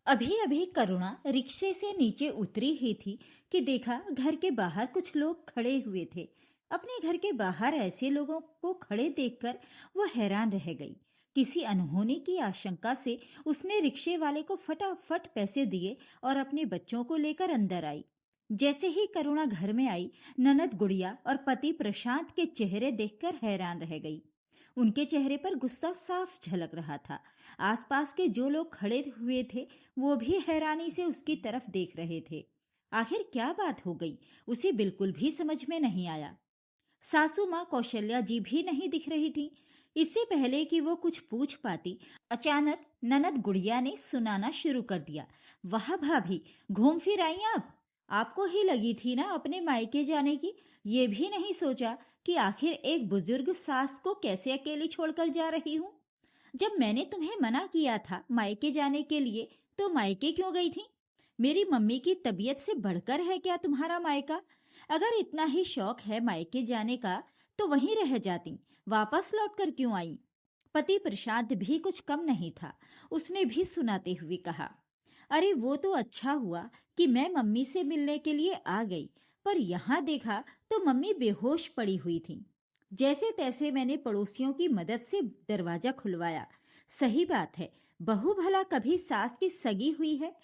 अभी अभी करुणा रिक्शे से नीचे उतरी ही थी कि देखा घर के बाहर कुछ लोग खड़े हुए थे। अपने घर के बाहर ऐसे लोगों को खड़े देखकर वो हैरान रह गई। किसी अनहोनी की आशंका से उसने रिक्शे वाले को फटाफट पैसे दिए और अपने बच्चों को लेकर अंदर आई। जैसे ही करुणा घर में आई, ननद गुड़िया और पति प्रशांत के चेहरे देखकर हैरान रह गई। उनके चेहरे पर गुस्सा साफ झलक रहा था। आसपास के जो लोग खड़े हुए थे वो भी हैरानी से उसकी तरफ देख रहे थे। आखिर क्या बात हो गई, उसे बिल्कुल भी समझ में नहीं आया। सासू माँ कौशल्या जी भी नहीं दिख रही थी। इससे पहले कि वो कुछ पूछ पाती, अचानक ननद गुड़िया ने सुनाना शुरू कर दिया। वाह भाभी, घूम फिर आई आप। आपको ही लगी थी ना अपने मायके जाने की। ये भी नहीं सोचा कि आखिर एक बुजुर्ग सास को कैसे अकेली छोड़कर जा रही हूँ। जब मैंने तुम्हें मना किया था मायके जाने के लिए, तो मायके क्यों गई थी? मेरी मम्मी की तबीयत से बढ़कर है क्या तुम्हारा मायका? अगर इतना ही शौक है मायके जाने का तो वहीं रह जाती, वापस लौट कर क्यों आई? पति प्रशांत भी कुछ कम नहीं था। उसने भी सुनाते हुए कहा, अरे वो तो अच्छा हुआ कि मैं मम्मी से मिलने के लिए आ गई, पर यहाँ देखा तो मम्मी बेहोश पड़ी हुई थी। जैसे तैसे मैंने पड़ोसियों की मदद से दरवाजा खुलवाया। सही बात है, बहू भला कभी सास की सगी हुई है?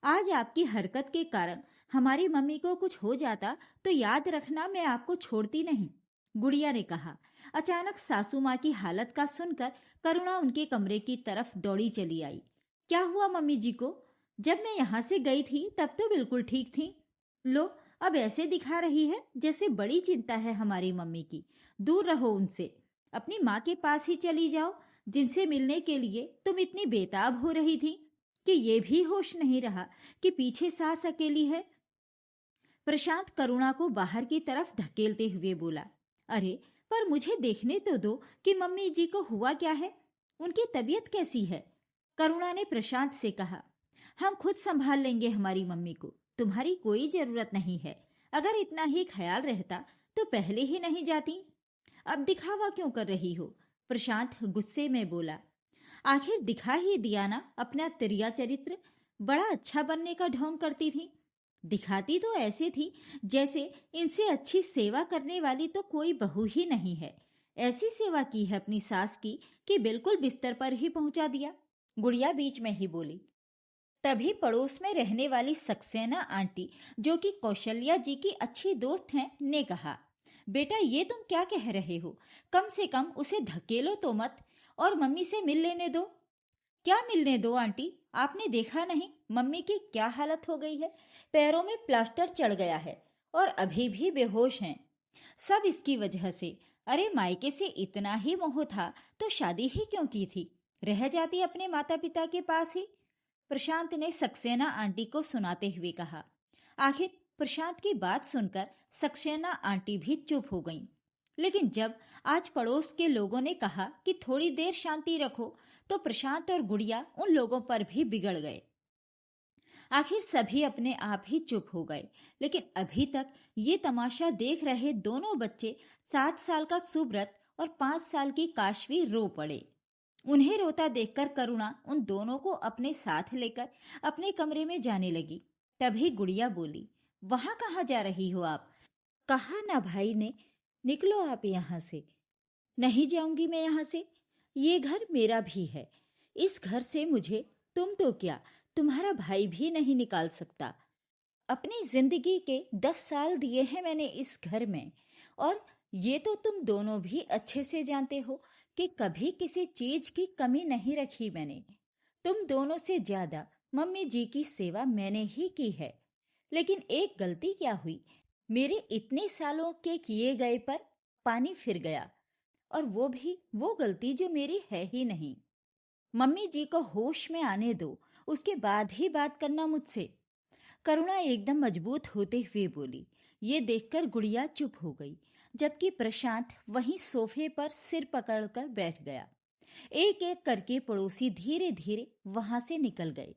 आज आपकी हरकत के कारण हमारी मम्मी को कुछ हो जाता तो याद रखना, मैं आपको छोड़ती नहीं, गुड़िया ने कहा। अचानक सासू माँ की हालत का सुनकर करुणा उनके कमरे की तरफ दौड़ी चली आई। क्या हुआ मम्मी जी को? जब मैं यहाँ से गई थी तब तो बिल्कुल ठीक थी। लो, अब ऐसे दिखा रही है जैसे बड़ी चिंता है हमारी मम्मी की। दूर रहो उनसे, अपनी माँ के पास ही चली जाओ जिनसे मिलने के लिए तुम इतनी बेताब हो रही थी कि ये भी होश नहीं रहा कि पीछे सास अकेली है। प्रशांत करुणा को बाहर की तरफ धकेलते हुए बोला, अरे पर मुझे देखने तो दो कि मम्मी जी को हुआ क्या है, उनकी तबीयत कैसी है? करुणा ने प्रशांत से कहा, हम खुद संभाल लेंगे हमारी मम्मी को, तुम्हारी कोई जरूरत नहीं है। अगर इतना ही ख्याल रहता तो पहले ही नहीं जाती। अब दिखावा क्यों कर रही हो? प्रशांत गुस्से में बोला। आखिर दिखा ही दिया ना अपना तिरिया चरित्र। बड़ा अच्छा बनने का ढोंग करती थी। दिखाती तो ऐसे थी जैसे इनसे अच्छी सेवा करने वाली तो कोई बहू ही नहीं है। ऐसी सेवा की है अपनी सास की कि बिल्कुल बिस्तर पर ही पहुंचा दिया। गुड़िया बीच में ही बोली। तभी पड़ोस में रहने वाली सक्सेना आंटी, जो कि कौशल्या जी की अच्छी दोस्त हैं, ने कहा, बेटा ये तुम क्या कह रहे हो? कम से कम उसे धकेलो तो मत और मम्मी से मिल लेने दो। क्या मिलने दो आंटी? आपने देखा नहीं मम्मी की क्या हालत हो गई है? पैरों में प्लास्टर चढ़ गया है और अभी भी बेहोश हैं। सब इसकी वजह से। अरे मायके से इतना ही मोह था तो शादी ही क्यों की थी? रह जाती अपने माता पिता के पास ही। प्रशांत ने सक्सेना आंटी को सुनाते हुए कहा। आखिर प्रशांत की बात सुनकर सक्सेना आंटी भी चुप हो गईं। लेकिन जब आज पड़ोस के लोगों ने कहा कि थोड़ी देर शांति रखो, तो प्रशांत और गुड़िया उन लोगों पर भी बिगड़ गए। आखिर सभी अपने आप ही चुप हो गए। लेकिन अभी तक ये तमाशा देख रहे दोनों बच्चे, 7 साल का सुब्रत और 5 साल की काशवी, रो पड़े। उन्हें रोता देखकर करुणा उन दोनों को अपने साथ लेकर अपने कमरे में जाने लगी। तभी गुड़िया बोली, वहां कहाँ जा रही हो आप? कहा ना भाई ने, निकलो आप यहाँ से। नहीं जाऊंगी मैं यहाँ से। ये घर मेरा भी है। इस घर से मुझे तुम तो क्या, तुम्हारा भाई भी नहीं निकाल सकता। अपनी जिंदगी के 10 साल दिए हैं मैंने इस घर में, और ये तो तुम दोनों भी अच्छे से जानते हो कि कभी किसी चीज की कमी नहीं रखी मैंने। तुम दोनों से ज्यादा मम्मी जी की सेवा मैंने ही की है। लेकिन एक गलती क्या हुई, मेरे इतने सालों के किए गए पर पानी फिर गया, और वो भी वो गलती जो मेरी है ही नहीं। मम्मी जी को होश में आने दो, उसके बाद ही बात करना मुझसे। करुणा एकदम मजबूत होते हुए बोली। ये देखकर गुड़िया चुप हो गई, जबकि प्रशांत वहीं सोफे पर सिर पकड़कर बैठ गया। एक एक करके पड़ोसी धीरे धीरे वहां से निकल गए।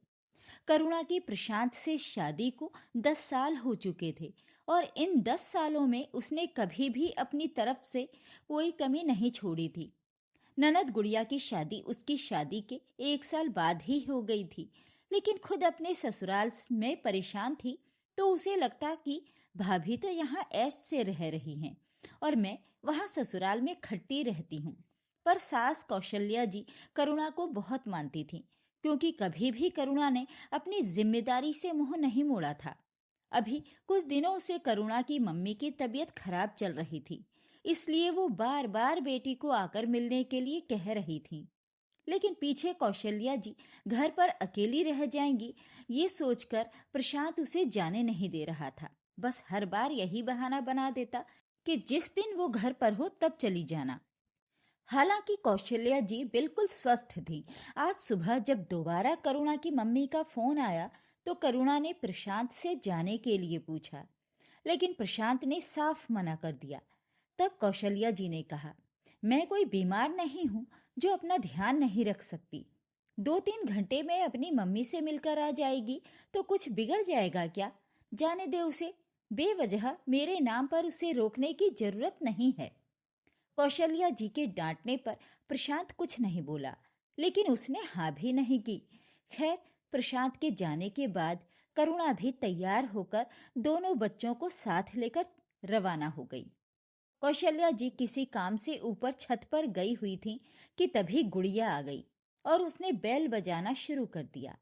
करुणा की प्रशांत से शादी को 10 साल हो चुके थे, और इन 10 सालों में उसने कभी भी अपनी तरफ से कोई कमी नहीं छोड़ी थी। ननद गुड़िया की शादी उसकी शादी के 1 साल बाद ही हो गई थी, लेकिन खुद अपने ससुराल में परेशान थी, तो उसे लगता कि भाभी तो यहाँ ऐश से रह रही हैं और मैं वहाँ ससुराल में खट्टी रहती हूँ। पर सास कौशल्या जी करुणा को बहुत मानती थी, क्योंकि कभी भी करुणा ने अपनी जिम्मेदारी से मुंह नहीं मोड़ा था। अभी कुछ दिनों से करुणा की मम्मी की तबीयत खराब चल रही थी, इसलिए वो बार बार बेटी को आकर मिलने के लिए कह रही थी। लेकिन पीछे कौशल्या जी घर पर अकेली रह जाएंगी, ये सोचकर प्रशांत उसे जाने नहीं दे रहा था। बस हर बार यही बहाना बना देता कि जिस दिन वो घर पर हो तब चली जाना। हालांकि कौशल्या जी बिल्कुल स्वस्थ थी। आज सुबह जब दोबारा करुणा की मम्मी का फोन आया, तो करुणा ने प्रशांत से जाने के लिए पूछा, लेकिन प्रशांत ने साफ मना कर दिया। तब कौशल्या जी ने कहा, मैं कोई बीमार नहीं हूं जो अपना ध्यान नहीं रख सकती। 2-3 घंटे में अपनी मम्मी से मिलकर आ जाएगी तो कुछ बिगड़ जाएगा क्या? जाने दे उसे। बेवजह मेरे नाम पर उसे रोकने की जरूरत नहीं है। कौशल्या जी के डांटने पर प्रशांत कुछ नहीं बोला, लेकिन उसने हाँ भी नहीं की। खैर, प्रशांत के जाने के बाद करुणा भी तैयार होकर दोनों बच्चों को साथ लेकर रवाना हो गई। कौशल्या जी किसी काम से ऊपर छत पर गई हुई थी कि तभी गुड़िया आ गई और उसने बेल बजाना शुरू कर दिया।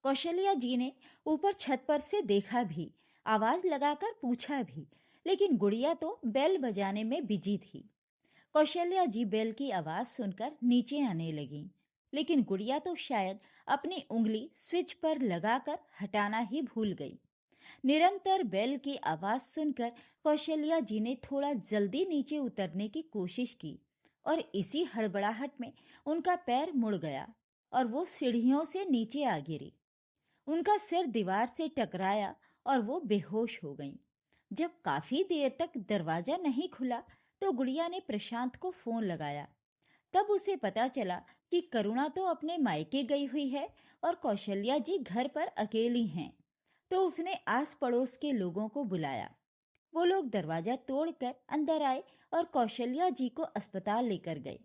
कौशल्या जी ने ऊपर छत पर से देखा भी, आवाज लगाकर पूछा भी, लेकिन गुड़िया तो बेल बजाने में बिजी थी। कौशल्या जी बेल की आवाज सुनकर नीचे आने लगी, लेकिन गुड़िया तो शायद अपनी उंगली स्विच पर लगाकर हटाना ही भूल गई। निरंतर बेल की आवाज सुनकर कौशल्या जी ने थोड़ा जल्दी नीचे उतरने की कोशिश की और इसी हड़बड़ाहट में उनका पैर मुड़ गया और वो सीढ़ियों से नीचे आ गिरी। उनका सिर दीवार से टकराया और वो बेहोश हो गईं। जब काफी देर तक दरवाजा नहीं खुला, तो गुड़िया ने प्रशांत को फोन लगाया। तब उसे पता चला कि करुणा तो अपने मायके गई हुई है और कौशल्या जी घर पर अकेली हैं। तो उसने आस पड़ोस के लोगों को बुलाया। वो लोग दरवाजा तोड़कर अंदर आए और कौशल्या जी को अस्पताल लेकर गए।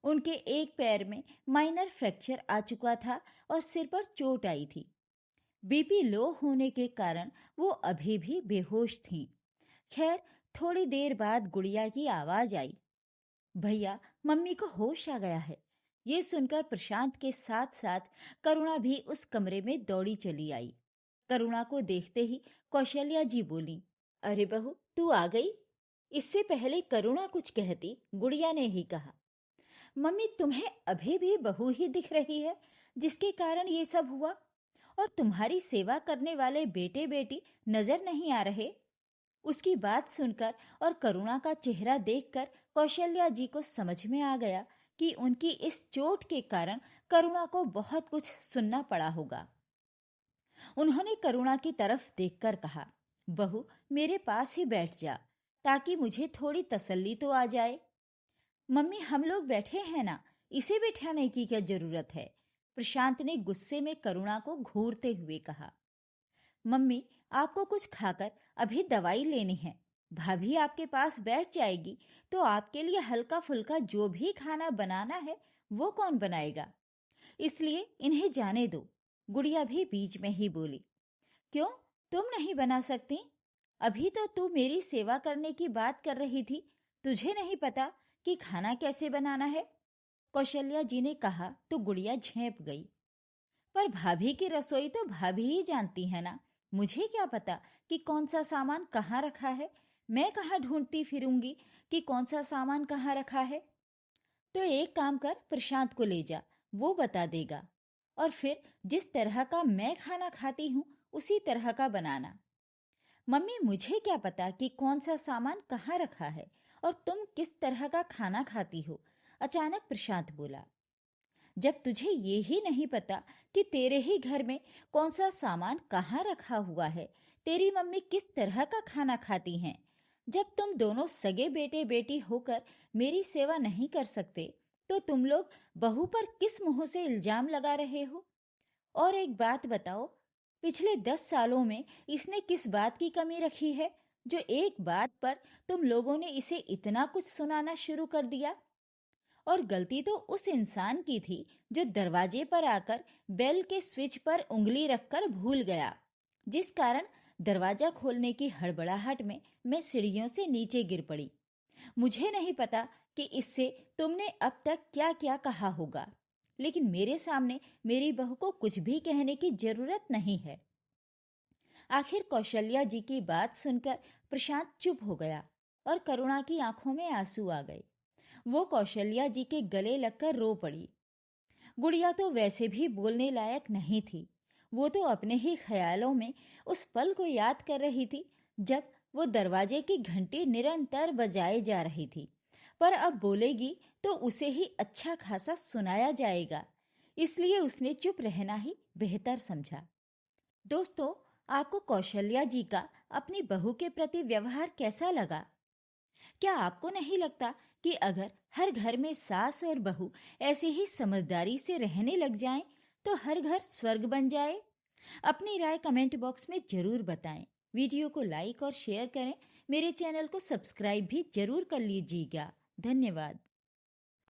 उनके एक पैर में माइनर फ्रैक्चर आ चुका था और सिर पर चोट आई थी। बीपी लो होने के कारण वो अभी भी बेहोश थीं। खैर, थोड़ी देर बाद गुड़िया की आवाज आई, भैया, मम्मी को होश आ गया है। ये सुनकर प्रशांत के साथ साथ करुणा भी उस कमरे में दौड़ी चली आई। करुणा को देखते ही कौशल्या जी बोली, अरे बहू, तू आ गई। इससे पहले करुणा कुछ कहती, गुड़िया ने ही कहा, मम्मी, तुम्हें अभी भी बहू ही दिख रही है, जिसके कारण ये सब हुआ। और तुम्हारी सेवा करने वाले बेटे बेटी नजर नहीं आ रहे। उसकी बात सुनकर और करुणा का चेहरा देखकर कौशल्या जी को समझ में आ गया कि उनकी इस चोट के कारण करुणा को बहुत कुछ सुनना पड़ा होगा। उन्होंने करुणा की तरफ देखकर कहा, बहू, मेरे पास ही बैठ जा, ताकि मुझे थोड़ी तसल्ली तो आ जाए। मम्मी, हम लोग बैठे हैं ना, इसे बिठाने की क्या जरूरत है? प्रशांत ने गुस्से में करुणा को घूरते हुए कहा। मम्मी, आपको कुछ खाकर अभी दवाई लेनी है। भाभी आपके पास बैठ जाएगी तो आपके लिए हल्का फुल्का जो भी खाना बनाना है वो कौन बनाएगा? इसलिए इन्हें जाने दो। गुड़िया भी बीच में ही बोली, क्यों, तुम नहीं बना सकती? अभी तो तू मेरी सेवा करने की बात कर रही थी, तुझे नहीं पता कि खाना कैसे बनाना है? कौशल्या जी ने कहा तो गुड़िया झेंप गई। पर भाभी की रसोई तो भाभी ही जानती है ना, मुझे क्या पता कि कौन सा सामान कहाँ रखा है? मैं कहाँ ढूंढती फिरूंगी कि कौन सा सामान कहाँ रखा है? तो एक काम कर, प्रशांत को ले जा, वो बता देगा। और फिर जिस तरह का मैं खाना खाती हूँ उसी तरह का बनाना। मम्मी, मुझे क्या पता कि कौन सा सामान कहाँ रखा है और तुम किस तरह का खाना खाती हो? अचानक प्रशांत बोला, जब तुझे ये ही नहीं पता कि तेरे ही घर में कौन सा सामान कहाँ रखा हुआ है, तेरी मम्मी किस तरह का खाना खाती हैं, जब तुम दोनों सगे बेटे बेटी होकर मेरी सेवा नहीं कर सकते, तो तुम लोग बहू पर किस मुंह से इल्जाम लगा रहे हो? और एक बात बताओ, पिछले 10 सालों में इसने किस बात की कमी रखी है जो एक बात पर तुम लोगों ने इसे इतना कुछ सुनाना शुरू कर दिया? और गलती तो उस इंसान की थी जो दरवाजे पर आकर बेल के स्विच पर उंगली रखकर भूल गया, जिस कारण दरवाजा खोलने की हड़बड़ाहट में मैं सीढ़ियों से नीचे गिर पड़ी। मुझे नहीं पता कि इससे तुमने अब तक क्या क्या कहा होगा, लेकिन मेरे सामने मेरी बहू को कुछ भी कहने की जरूरत नहीं है। आखिर कौशल्या जी की बात सुनकर प्रशांत चुप हो गया और करुणा की आंखों में आंसू आ गए। वो कौशल्या जी के गले लगकर रो पड़ी। गुड़िया तो वैसे भी बोलने लायक नहीं थी। वो तो अपने ही ख्यालों में उस पल को याद कर रही थी जब वो दरवाजे की घंटी निरंतर बजाए जा रही थी, पर अब बोलेगी तो उसे ही अच्छा खासा सुनाया जाएगा, इसलिए उसने चुप रहना ही बेहतर समझा। दोस्तों, आपको कौशल्या जी का अपनी बहू के प्रति व्यवहार कैसा लगा? क्या आपको नहीं लगता कि अगर हर घर में सास और बहू ऐसे ही समझदारी से रहने लग जाएं, तो हर घर स्वर्ग बन जाए? अपनी राय कमेंट बॉक्स में जरूर बताएं। वीडियो को लाइक और शेयर करें। मेरे चैनल को सब्सक्राइब भी जरूर कर लीजिएगा। धन्यवाद।